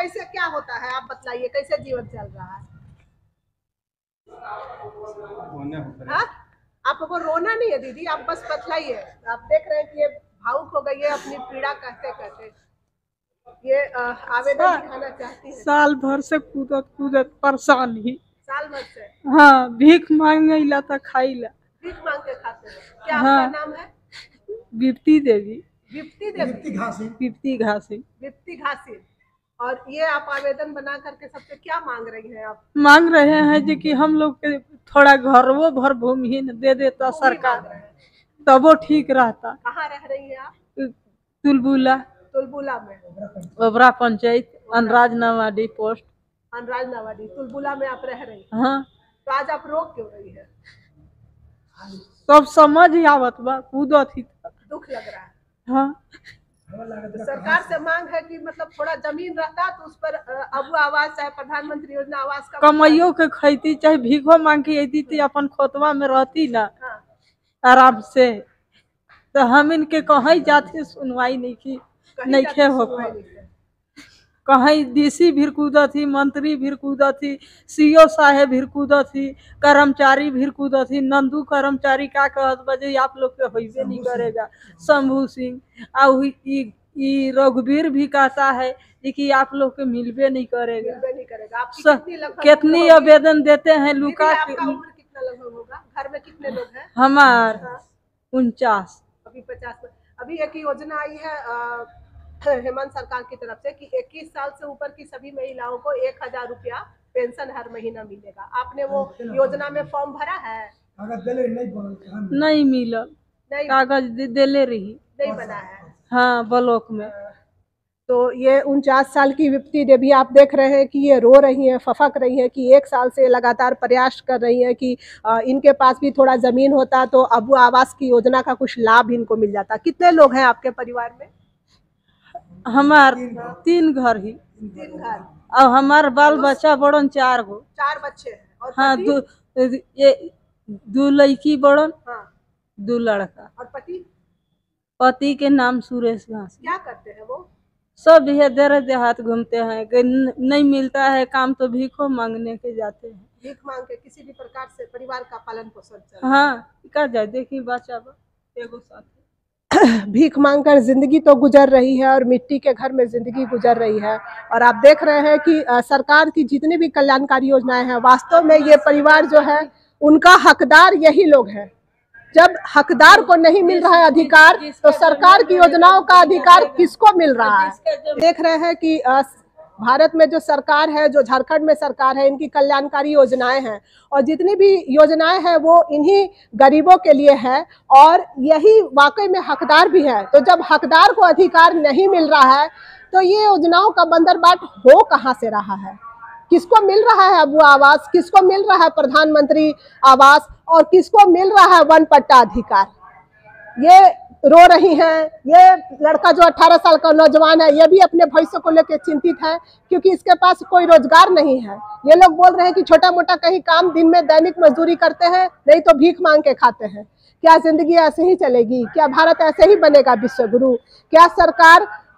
कैसे क्या होता है, आप बतलाइए कैसे जीवन चल रहा है? हाँ, आपको रोना नहीं है दीदी, आप बस बतलाइए। आप देख रहे हैं कि ये भावुक हो गई है अपनी पीड़ा कहते कहते। ये आवेदन दिखाना चाहती है। साल भर से कूदत कूदत परेशान ही। साल भर से? हाँ, भीख मांगेला था खाईला। भीख मांग के खाते हैं? क्या हाँ, आपका नाम है? विप्ती देवी। विप्ती देवी? विप्ती घासी। विप्ती घासी। और ये आप आवेदन बना करके सबसे क्या मांग रही हैं आप? मांग रहे हैं जी कि हम लोग के थोड़ा घर वो भर भूमि दे देता सरकार, तब वो ठीक रहता। कहाँ रह रही हैं आप? तुलबुला। तुलबुला में? ओबरा पंचायत, अनराज नवाडी पोस्ट। अनराज नवाडी, तुलबुला में आप रह रही? हाँ। तो आज आप रो क्यों रही है? सब समझ ही आवत बा, कूदत ही दुख लग रहा है। हाँ। तो सरकार से मांग है कि मतलब थोड़ा जमीन रहता तो उस पर अबू आवास चाहे प्रधानमंत्री योजना आवास का कमाइयो के खैती चाहे भीखो मांग के अती थी, अपन खोतवा में रहती ना। हाँ। आराम से। तो हम इनके कहीं जाते सुनवाई नहीं की, नहीं खे हो, कहीं डीसी भी कूदा थी, मंत्री भी कूदा थी, सीओ साहेब भी कूदा थी, कर्मचारी भी कूदा थी। नंदू कर्मचारी का कहत बजे आप लोग के होइबे नहीं करेगा। शंभू सिंह और रघुवीर भी कहता है कि आप लोग के मिलबे नहीं करेगा। कितनी आवेदन देते हैं लुका। कितना लगभग होगा? घर में कितने लोग हैं? हमार 49। अभी 50। अभी एक योजना आई है हेमंत सरकार की तरफ से कि 21 साल से ऊपर की सभी महिलाओं को 1000 रुपया पेंशन हर महीना मिलेगा। आपने वो योजना में फॉर्म भरा है? नहीं मिला, कागज दिले रही, नहीं बना है। हाँ, ब्लॉक में। तो ये 49 साल की विप्ती देवी आप देख रहे हैं कि ये रो रही हैं, फफक रही हैं कि 1 साल से लगातार प्रयास कर रही हैं कि इनके पास भी थोड़ा जमीन होता तो अबू आवास की योजना का कुछ लाभ इनको मिल जाता। कितने लोग हैं आपके परिवार में? हमार 3 घर ही। 3 घर। और हमार बाल बच्चा बड़न 4 गो। 4 बच्चे हैं? और हाँ, 2 लड़की बड़न। हाँ। 2 लड़का। और पति के नाम सुरेश घासी। क्या करते हैं वो? सब देर देहात घूमते हैं, नहीं मिलता है काम तो भीखो मांगने के जाते हैं। भीख मांग के किसी भी प्रकार से परिवार का पालन पोषण। हाँ, कर जाए देखिए बच्चा एगो साथ भीख मांगकर जिंदगी तो गुजर रही है और मिट्टी के घर में जिंदगी गुजर रही है। और आप देख रहे हैं कि सरकार की जितनी भी कल्याणकारी योजनाएं हैं, वास्तव में ये परिवार जो है उनका हकदार यही लोग हैं। जब हकदार को नहीं मिल रहा है अधिकार, तो सरकार की योजनाओं का अधिकार किसको मिल रहा है? देख रहे हैं कि भारत में जो सरकार है, जो झारखंड में सरकार है, इनकी कल्याणकारी योजनाएं हैं और जितनी भी योजनाएं हैं वो इन्हीं गरीबों के लिए है और यही वाकई में हकदार भी है। तो जब हकदार को अधिकार नहीं मिल रहा है तो ये योजनाओं का बंदरबाट हो कहाँ से रहा है? किसको मिल रहा है अबू आवास, किसको मिल रहा है प्रधानमंत्री आवास और किसको मिल रहा है वन पट्टा अधिकार? ये रो रही हैं। ये लड़का जो 18 साल का नौजवान है, ये भी अपने भविष्य को लेकर चिंतित है क्योंकि इसके पास कोई रोजगार नहीं है। ये लोग बोल रहे हैं कि छोटा मोटा कहीं काम, दिन में दैनिक मजदूरी करते हैं, नहीं तो भीख मांग के खाते हैं। क्या जिंदगी ऐसे ही चलेगी? क्या भारत ऐसे ही बनेगा विश्व गुरु? क्या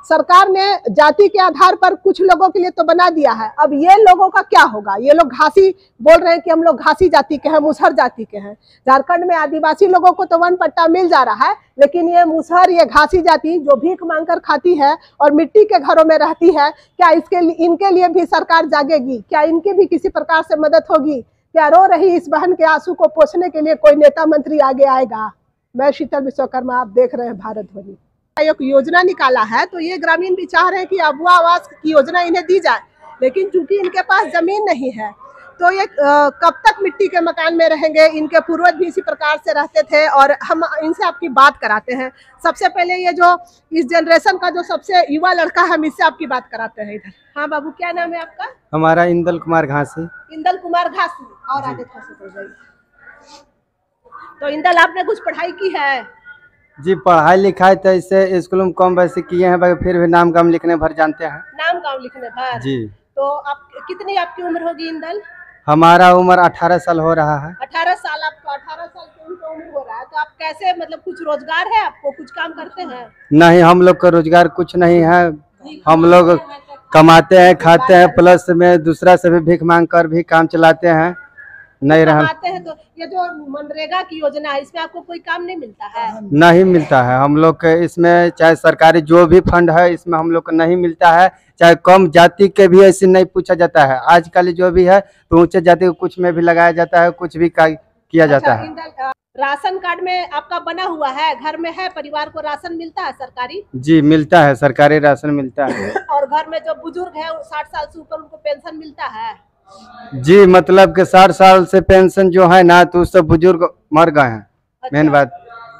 सरकार ने जाति के आधार पर कुछ लोगों के लिए तो बना दिया है, अब ये लोगों का क्या होगा? ये लोग घासी बोल रहे हैं कि हम लोग घासी जाति के हैं, मुसहर जाति के हैं। झारखंड में आदिवासी लोगों को तो वन पट्टा मिल जा रहा है, लेकिन ये मुसहर, ये घासी जाति जो भीख मांगकर खाती है और मिट्टी के घरों में रहती है, क्या इनके लिए भी सरकार जागेगी? क्या इनकी भी किसी प्रकार से मदद होगी? क्या रो रही इस बहन के आंसू को पोंछने के लिए कोई नेता मंत्री आगे आएगा? मैं शीतल विश्वकर्मा, आप देख रहे हैं भारत ध्वनि। एक योजना निकाला है तो ये ग्रामीण भी चाह रहे हैं कि अबू आवास की योजना इन्हें दी जाए, लेकिन चूंकि इनके पास जमीन नहीं है तो ये कब तक मिट्टी के मकान में रहेंगे? इनके पूर्वज भी इसी प्रकार से रहते थे और हम इनसे आपकी बात कराते हैं। सबसे पहले ये जो इस जनरेशन का जो सबसे युवा लड़का है, हम इससे आपकी बात कराते हैं इधर। हाँ बाबू, क्या नाम है आपका? हमारा इंदल कुमार घासी। इंदल कुमार घासी। और आगे तो इंदल, आपने कुछ पढ़ाई की है? जी, पढ़ाई लिखाई तो ऐसे स्कूल में कम वैसे किए हैं, फिर भी नाम काम लिखने भर जानते हैं। नाम काम लिखने भर? जी। तो आप कितनी आपकी उम्र होगी इंदल? हमारा उम्र 18 साल हो रहा है। 18 साल? आपको 18 साल की उम्र हो रहा है तो आप कैसे, मतलब कुछ रोजगार है आपको, कुछ काम करते हैं? नहीं, हम लोग का रोजगार कुछ नहीं है। हम लोग कमाते हैं, खाते हैं, प्लस में दूसरा से भी भीख मांग कर भी काम चलाते हैं। नहीं रहा कमाते हैं तो ये जो मनरेगा की योजना है इसमें आपको कोई काम नहीं मिलता है? नहीं मिलता है हम लोग के इसमें, चाहे सरकारी जो भी फंड है इसमें हम लोग को नहीं मिलता है। चाहे कम जाति के भी ऐसे नहीं पूछा जाता है। आजकल जो भी है तो ऊंचे जाति को कुछ में भी लगाया जाता है, कुछ भी किया जाता है। राशन कार्ड में आपका बना हुआ है, घर में है, परिवार को राशन मिलता है सरकारी? जी मिलता है, सरकारी राशन मिलता है। और घर में जो बुजुर्ग है 60 साल से ऊपर उनको पेंशन मिलता है? जी मतलब कि 60 साल से पेंशन जो है ना तो उस सब बुजुर्ग मर गए हैं। अच्छा। मेन बात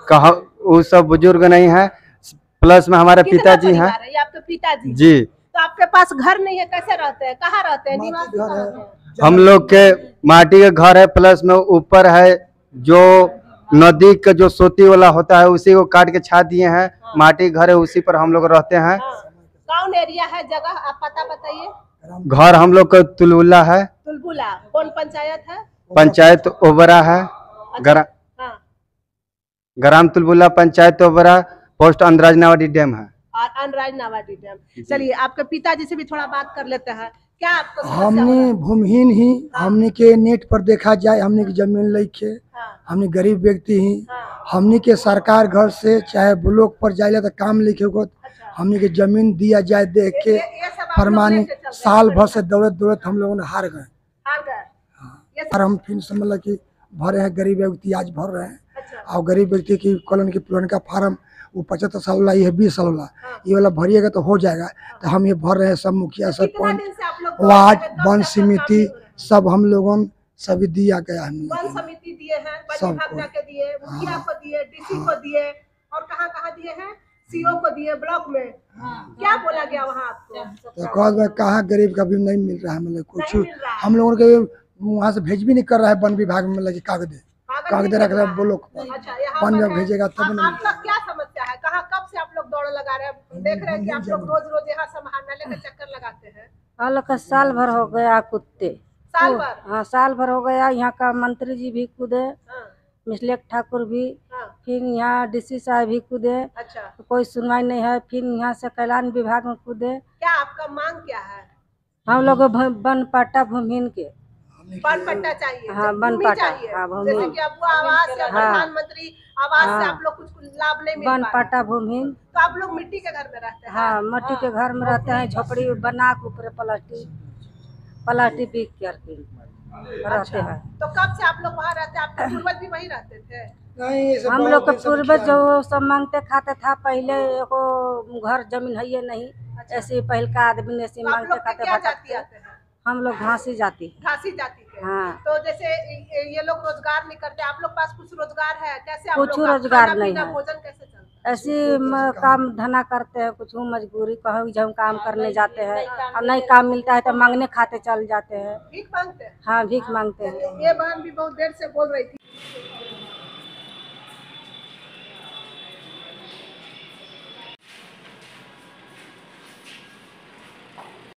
कहा, वो सब बुजुर्ग नहीं है। प्लस में हमारे पिताजी हैं। ये आपके पिताजी? जी। तो आपके पास घर नहीं है, कैसे रहते हैं, कहाँ रहते हैं, निवास कहाँ है? हम लोग के माटी के घर है, प्लस में ऊपर है जो नदी का जो सोती वाला होता है उसी को काट के छा दिए हैं। माटी घर है, उसी पर हम लोग रहते हैं। कौन एरिया है, जगह आप पता बताइए। घर हम लोग का तुलबुला है। तुलबुला कौन पंचायत है? पंचायत ओबरा है। ग्राम तुलबुला, पंचायत ओबरा, पोस्ट अंदराज नावाडी डैम है। और अनराज नावाडी डैम। चलिए आपके पिताजी से भी थोड़ा बात कर लेते हैं। क्या आपको हमने भूमिहीन ही, हमने के नेट पर देखा जाए हमने की जमीन लेके, हमने गरीब व्यक्ति ही, हमने के सरकार घर से चाहे ब्लॉक पर जाए तो काम लिखे को हमने के जमीन दिया जाए देख के फरमानी साल भर से दौड़त दौड़त हम लोगों ने हार गए। और हम फिर से मतलब की भरे हैं, गरीब व्यक्ति आज भर रहे हैं। और गरीब व्यक्ति की कॉलोनी की पुरान का फार्म वो 75 साल वाला, ये 20 साल वाला, ये वाला भरिएगा तो हो जाएगा। तो हम ये भर रहे हैं, सब मुखिया सरपंच वार्ड वन समिति सब हम लोगों सभी दिया गया है। वन समिति दिए हैं, वन विभाग के दिए, मुखिया को दिए, डीसी को दिए, और कहाँ दिए हैं, सीओ को दिए, ब्लॉक में। क्या बोला गया वहाँ आपको? तो कहाँ गरीब का भी नहीं मिल रहा है, मतलब कुछ हम लोगों के वहाँ से भेज भी नहीं कर रहा है। वन विभाग में लगे कागज रख रहा है ब्लॉक पर। वन विभाग भेजेगा तब नहीं। आपका क्या समस्या है, कहाँ कब से आप लोग दौड़ लगा रहे हैं? देख रहे हैं कि आप लोग रोज यहाँ समाहरणालय का चक्कर लगाते हैं। हम लोग का साल भर हो गया कुत्ते। साल भर? हाँ साल भर हो गया। यहाँ का मंत्री जी भी कूदे, मिसलेख ठाकुर भी, फिर यहाँ डीसी साहब भी कूदे। अच्छा। तो कोई सुनवाई नहीं है। फिर यहाँ से कल्याण विभाग में कूदे। क्या आपका मांग क्या है? हम लोग वन पट्टा भूमिहीन के वन पट्टा चाहिए। हाँ वन पट्टा, हाँ जैसे कि अब आवास या प्रधानमंत्री आवास से आप लोग कुछ लाभ नहीं मिल वन पट्टा भूमिहीन। तो आप लोग मिट्टी के घर में रहते हैं? हाँ मिट्टी के घर में रहते हैं, झोपड़ी बना के ऊपर प्लास्टिक बिक करके रहते हैं। तो कब से आप लोग वहाँ रहते हैं? आपके पूर्वज भी वहीं रहते थे? हम लोग के पूर्वज जो सब मांगते खाते था, पहले एको घर जमीन है ये नहीं। ऐसे पहले का आदमी ने ऐसे मांगते खाते भटकते। हम लोग घासी जाती है। घासी जाती है। हाँ। तो जैसे ये लोग रोजगार नहीं करते, आप लोग पास कुछ रोजगार है? कैसे आप कुछ लोग रोजगार नहीं है। भोजन कैसे चलता है? ऐसे काम धंधा करते हैं, कुछ मजबूरी कहो जब हम काम करने जाते हैं और नहीं काम मिलता है तो मांगने खाते चल जाते हैं। भीख मांगते हैं? हाँ भीख मांगते हैं। ये बहन भी बहुत देर से बोल रही थी।